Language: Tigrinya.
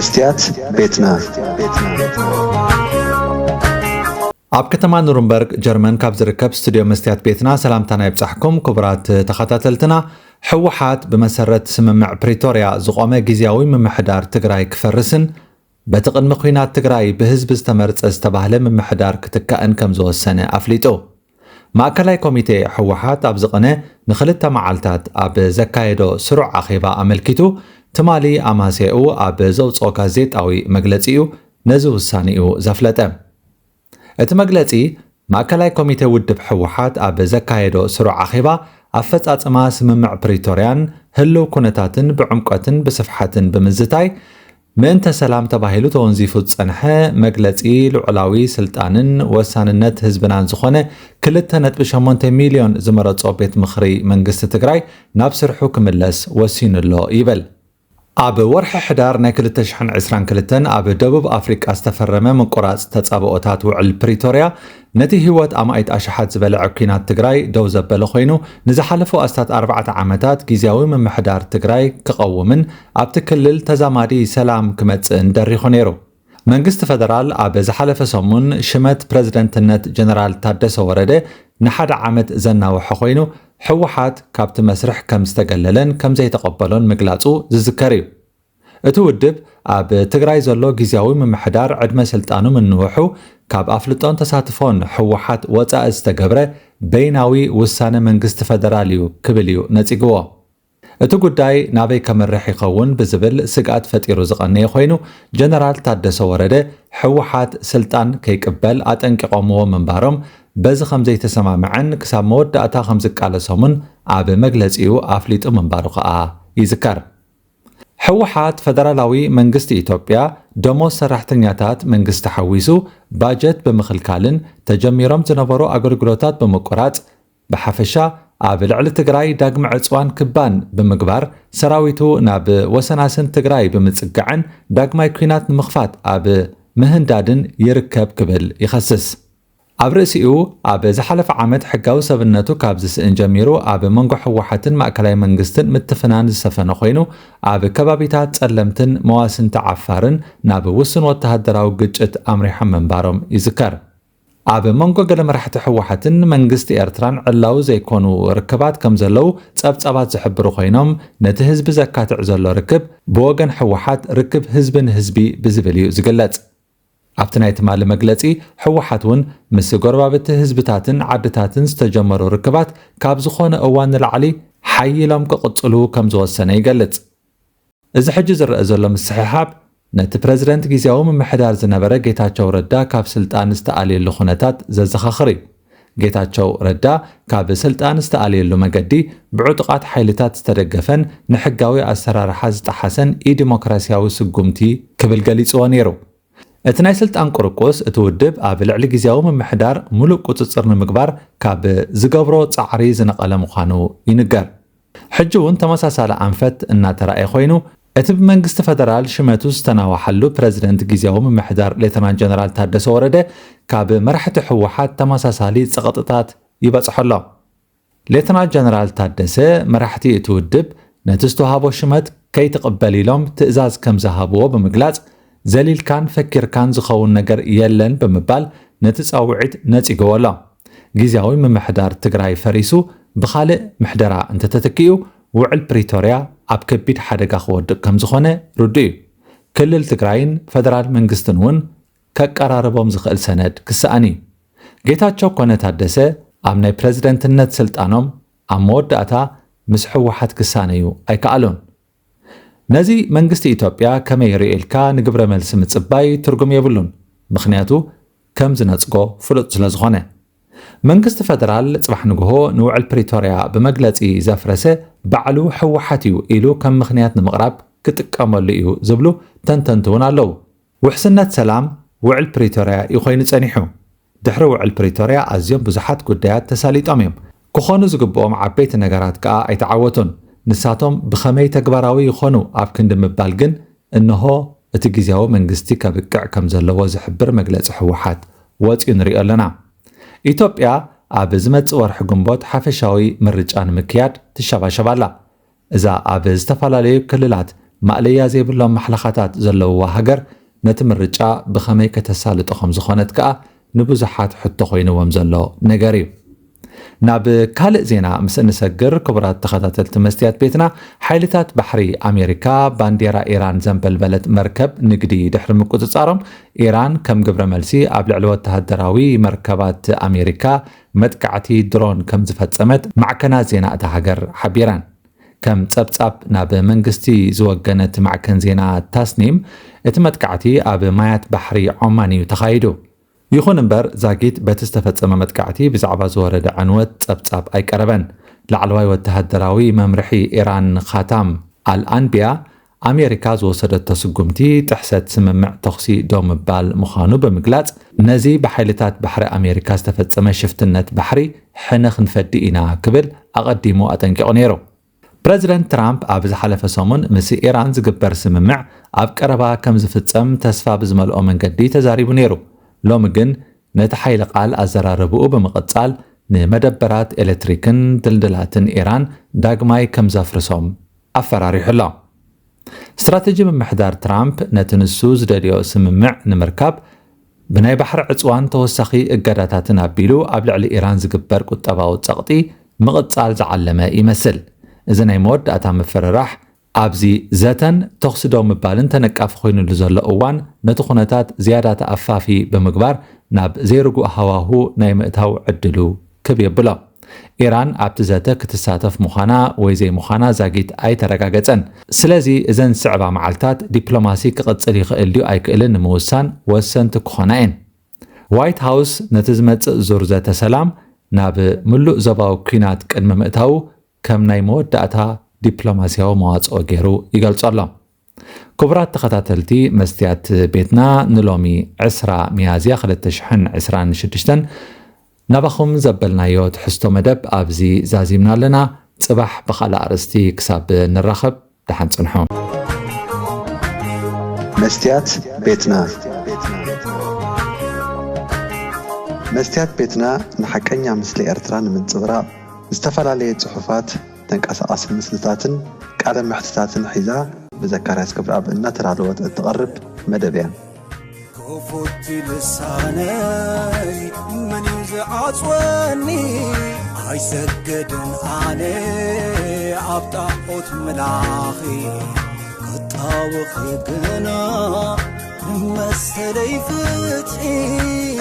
مستيات بيتنا ኣብ ከተማ ኑርንበርግ ጀርመን ካብ ዝርከብ ስቱድዮ መስትያት ቤትና ሰላምታና ይብጻሕኩም ክቡራት ተኸታተልትና ሕወሓት ብመሰረት ስምምዕ ፕሪቶሪያ ዝቆመ ጊዜያዊ ምምሕዳር ትግራይ ክፈርስን በቲ ቅድሚ ኩናት ትግራይ ብህዝቢ ዝተመርጸ ዝተባህለ ምምሕዳር ክትከአን ከም ዝወሰነ ኣፍሊጡ ማእከላይ ኮሚቴ ሕወሓት ኣብ ዝቕነ ንኽልተ መዓልታት ኣብ ዘካየዶ ስሩዕ ኣኼባ ኣመልኪቱ ትማሊ ኣማሴኡ ኣብ ዘውፅኦ ጋዜጣዊ መግለጺኡ ነዚ ውሳኒኡ ዘፍለጠ እቲ መግለጺ ማእከላይ ኮሚቴ ውድብ ሕወሓት ኣብ ዘካየዶ ስሩዕ ኣኼባ ኣፈጻጽማ ስምምዕ ፕሪቶርያን ህልው ኩነታትን ብዕምቆትን ብስፍሓትን ብምዝታይ ምእንተ ሰላም ተባሂሉ ተወንዚፉ ዝጸንሐ መግለጺ ልዑላዊ ስልጣንን ወሳንነት ህዝብናን ዝኾነ 2.8 ሚልዮን ዝመረጾ ቤት ምኽሪ መንግስቲ ትግራይ ናብ ስርሑ ክምለስ ወሲኑሎ ይብል ኣብ ወርሒ ሕዳር ናይ 2022 ኣብ ደቡብ ኣፍሪቃ ዝተፈረመ ምቁራጽ ተጻብኦታት ውዕል ፕሪቶርያ ነቲ ህይወት ኣማኢት ኣሽሓት ዝበልዐ ኩናት ትግራይ ደው ዘበለ ኮይኑ ንዝሓለፉ ኣስታት 4 ዓመታት ጊዜያዊ ምምሕዳር ትግራይ ክቐውምን ኣብቲ ክልል ተዛማዲ ሰላም ክመጽእን ደሪኹ ነይሩ መንግስቲ ፌደራል ኣብ ዝሓለፈ ሰሙን ሽመት ፕሬዝደንትነት ጀነራል ታደሰ ወረደ ንሓደ ዓመት ዘናውሐ ኮይኑ ሕወሓት ካብቲ መስርሕ ከም ዝተገለለን ከም ዘይተቐበሎን ምግላጹ ዝዝከር እዩ እቲ ውድብ ኣብ ትግራይ ዘሎ ጊዜያዊ ምምሕዳር ዕድመ ስልጣኑ ምንውሑ ካብ ኣፍልጦን ተሳትፎን ሕወሓት ወፃኢ ዝተገብረ በይናዊ ውሳነ መንግስቲ ፌደራል እዩ ክብል እዩ ነጺግዎ እቲ ጉዳይ ናበይ ከመርሕ ይኸውን ብዝብል ስጋት ፈጢሩ ዝቐነየ ኮይኑ ጀነራል ታደሰ ወረደ ሕወሓት ስልጣን ከይቅበል ኣጠንቂቖምዎ ምንባሮም በዚ ከም ዘይተሰማምዐን ክሳብ መወዳእታ ከም ዝቃለሶምን ኣብ መግለጺኡ ኣፍሊጡ ምንባሩ ከዓ ይዝከር ሕወሓት ፌደራላዊ መንግስቲ ኢትዮጵያ ደሞዝ ሰራሕተኛታት መንግስቲ ሓዊሱ ባጀት ብምኽልካልን ተጀሚሮም ዝነበሩ ኣገልግሎታት ብምቁራጽ ብሓፈሻ ኣብ ልዕሊ ትግራይ ዳግሚ ዕፅዋን ክባን ብምግባር ሰራዊቱ ናብ ወሰናስን ትግራይ ብምጽጋዕን ዳግማይ ኩናት ንምኽፋት ኣብ ምህንዳድን ይርከብ ክብል ይኸስስ ኣብ ርእሲኡ ኣብ ዝሓለፈ ዓመት ሕጋዊ ሰብነቱ ካብ ዝስእን ጀሚሩ ኣብ መንጎ ሕወሓትን ማእከላይ መንግስትን ምትፍናን ዝሰፈነ ኮይኑ ኣብ ከባቢታት ጸለምትን መዋስንቲ ዓፋርን ናብ ውስን ወተሃደራዊ ግጭት ኣምሪሖም ምንባሮም ይዝከር ኣብ መንጎ ገለ መራሕቲ ሕወሓትን መንግስቲ ኤርትራን ዕላው ዘይኮኑ ርክባት ከም ዘለው ጸብጻባት ዝሕብሩ ኮይኖም ነቲ ህዝቢ ዘካትዕ ዘሎ ርክብ ብወገን ሕወሓት ርክብ ህዝቢ ንህዝቢ ብዝብል እዩ ዝግለጽ ኣብቲ ናይ ትማሊ መግለጺ ሕወሓት እውን ምስ ጎረባብቲ ህዝብታትን ዓድታትን ዝተጀመሩ ርክባት ካብ ዝኾነ እዋን ንላዕሊ ሓይሎም ክቕጽሉ ከም ዝወሰነ ይገልጽ እዚ ሕጂ ዝረአ ዘሎ ምስሕሓብ ነቲ ፕሬዝደንት ጊዜያዊ ምምሕዳር ዝነበረ ጌታቸው ረዳ ካብ ስልጣን ዝተኣልየሉ ኩነታት ዘዘኻኽር እዩ ጌታቸው ረዳ ካብ ስልጣን ዝተኣልየሉ መገዲ ብዕጡቓት ሓይልታት ዝተደገፈን ንሕጋዊ ኣሰራርሓ ዝጠሓሰን ኢ-ዲሞክራስያዊ ስጉምቲ ክብል ገሊጽዎ ነይሩ እቲ ናይ ስልጣን ቁርቁስ እቲ ውድብ ኣብ ልዕሊ ጊዜያዊ ምምሕዳር ሙሉእ ቁፅፅር ንምግባር ካብ ዝገብሮ ጻዕሪ ዝነቐለ ምዃኑ ይንገር ሕጂ እውን ተመሳሳሊ ኣንፈት እናተረኣየ ኮይኑ እቲ ብመንግስቲ ፌደራል ሽመቱ ዝተናዋሓሉ ፕሬዝደንት ጊዜያዊ ምምሕዳር ሌተናንት ጀነራል ታደሰ ወረደ ካብ መራሕቲ ሕወሓት ተመሳሳሊ ፀቕጥታት ይበጽሐሎ ሌተናንት ጀነራል ታደሰ መራሕቲ እቲ ውድብ ነቲ ዝተዋሃቦ ሽመት ከይትቕበል ኢሎም ትእዛዝ ከም ዝሃብዎ ብምግላጽ ዘሊልካን ፈኪርካን ዝኸውን ነገር የለን ብምባል ነቲ ጻውዒት ነጺግወሎ ጊዜያዊ ምምሕዳር ትግራይ ፈሪሱ ብኻልእ ምሕደራ እንተተተኪኡ ውዕል ፕሪቶርያ ኣብ ከቢድ ሓደጋ ክወድቕ ከም ዝኾነ ርዱእ እዩ ክልል ትግራይን ፌደራል መንግስትን እውን ከቀራርቦም ዝኽእል ሰነድ ክስኣን እዩ ጌታቸው ኮነ ታደሰ ኣብ ናይ ፕሬዝደንትነት ስልጣኖም ኣብ መወዳእታ ምስ ሕወሓት ክሳነዩ ኣይከኣሉን ነዚ መንግስቲ ኢትዮጵያ ከመይ ርኢልካ ንግብረ መልሲ ምጽባይ ትርጉም የብሉን ምኽንያቱ ከም ዝነጽጎ ፍሉጥ ስለ ዝኾነ መንግስቲ ፌደራል ጽባሕ ንግሆ ንውዕል ፕሪቶርያ ብመግለጺ ዘፍረሰ ባዕሉ ሕወሓት እዩ ኢሉ ከም ምኽንያት ንምቕራብ ክጥቀመሉ እዩ ዝብሉ ተንተንትውን ኣለዉ ውሕስነት ሰላም ውዕል ፕሪቶርያ እዩ ኮይኑ ጸኒሑ ድሕሪ ውዕል ፕሪቶርያ ኣዝዮም ብዙሓት ጉዳያት ተሳሊጦም እዮም ክኾኑ ዝግብኦም ዓበይቲ ነገራት ከዓ ኣይተዓወቱን ንሳቶም ብኸመይ ተግባራዊ ይኾኑ ኣብ ክንዲ ምባል ግን እንሆ እቲ ጊዜያዊ መንግስቲ ከብቅዕ ከም ዘለዎ ዝሕብር መግለጺ ሕወሓት ወፂኡ ንሪኦ ኣለና ኢትዮጵያ ኣብ ዝመጽእ ወርሒ ግንቦት ሓፈሻዊ ምርጫ ንምክያድ ትሸባሸባላ እዛ ኣብ ዝተፈላለዩ ክልላት ማእለያ ዘይብሎም ማሕለኻታት ዘለውዋ ሃገር ነቲ ምርጫ ብኸመይ ከተሳልጦም ዝኾነት ከዓ ንብዙሓት ሕቶ ኮይንዎም ዘሎ ነገር እዩ ናብ ካልእ ዜና ምስ እንሰግር ክቡራት ተኸታተልቲ መስትያት ቤትና ሓይልታት ባሕሪ ኣሜሪካ ባንዴራ ኢራን ዘንበልበለት መርከብ ንግዲ ድሕሪ ምቁፅጻሮም ኢራን ከም ግብረ መልሲ ኣብ ልዕሊ ወተሃደራዊ መርከባት ኣሜሪካ መጥቃዕቲ ድሮን ከም ዝፈጸመት ማዕከናት ዜና እታ ሃገር ሓቢረን ከም ጸብጻብ ናብ መንግስቲ ዝወገነት ማዕከን ዜና ታስኒም እቲ መጥቃዕቲ ኣብ ማያት ባሕሪ ዖማን እዩ ተኻይዱ ይኹን እምበር ዛጊት በቲ ዝተፈጸመ መጥቃዕቲ ብዛዕባ ዝወረደ ዕንወት ጸብጻብ ኣይቀረበን ላዕለዋይ ወተሃደራዊ መምርሒ ኢራን ኻታም አልአንቢያ ኣሜሪካ ዝወሰደቶ ስጉምቲ ጥሕሰት ስምምዕ ተኽሲ ዶ ምባል ምዃኑ ብምግላጽ ነዚ ብሓይልታት ባሕሪ ኣሜሪካ ዝተፈጸመ ሽፍትነት ባሕሪ ሕነ ክንፈዲ ኢና ክብል ኣቐዲሙ ኣጠንቂቑ ነይሩ ፕሬዚደንት ትራምፕ ኣብ ዝሓለፈ ሰሙን ምስ ኢራን ዝግበር ስምምዕ ኣብ ቀረባ ከም ዝፍጸም ተስፋ ብዝመልኦ መንገዲ ተዛሪቡ ነይሩ ሎሚ ግን ነቲ ሓይሊ ቃል ኣዘራርብኡ ብምቕጻል ንመደበራት ኤሌክትሪክን ድልድላትን ኢራን ዳግማይ ከም ዘፍርሶም ኣፈራሪሑ ኣሎ استراتيجي ممحدار ترامب نتنسو زداديو سممع نمركاب بناي بحر عصوان توسخي اقاداتاتن أبيلو أبلع لإيران زقبر كتاباو تساقطي مغتصال زعلما يمثل إذا نايمود أتام فرراح أبزي زاتن تخصدو مبالن تنكاف خوين لزول أوان نتخونتات زيادات أفافي بمقبار ناب زيرقو أهواهو نايمتهو عدلو كبير بلا إيران أبتزاته كتساتف مخانا ويزي مخانا زاقيت أي ترقاقتن سلازي إذن سعبا معلتات دبلوماسي كقتصلي خيليو أي كإلن موسان وسن تكخوناين وايت هاوس نتزمت زورزة سلام ناب ملو زباو كينات كنم مئتاو كم نايمود داتا دبلوماسياو مواتس أوغيرو يقلص الله كبرات تخطاتلتي مستيات بيتنا نلومي عسرا ميازيا خلت تشحن عسران شدشتن نبخم زبلنايو تحستو مدب أبزي زازيمنا لنا صباح بخال أرستي كساب نرخب دحن صنحون مستيات بيتنا مستيات بيتنا نحكينا مثل إرتران من صغراء استفعل صحفات تنقص مسلتاتن قال محتتاتن حيزا بذكرها سكبر أب إنها ترى تقرب مدبيا كفوتي لساني من يزعصوني هاي سجدن عني عبطاقوت ملاخي قطاوخي قنا مسلي فتحي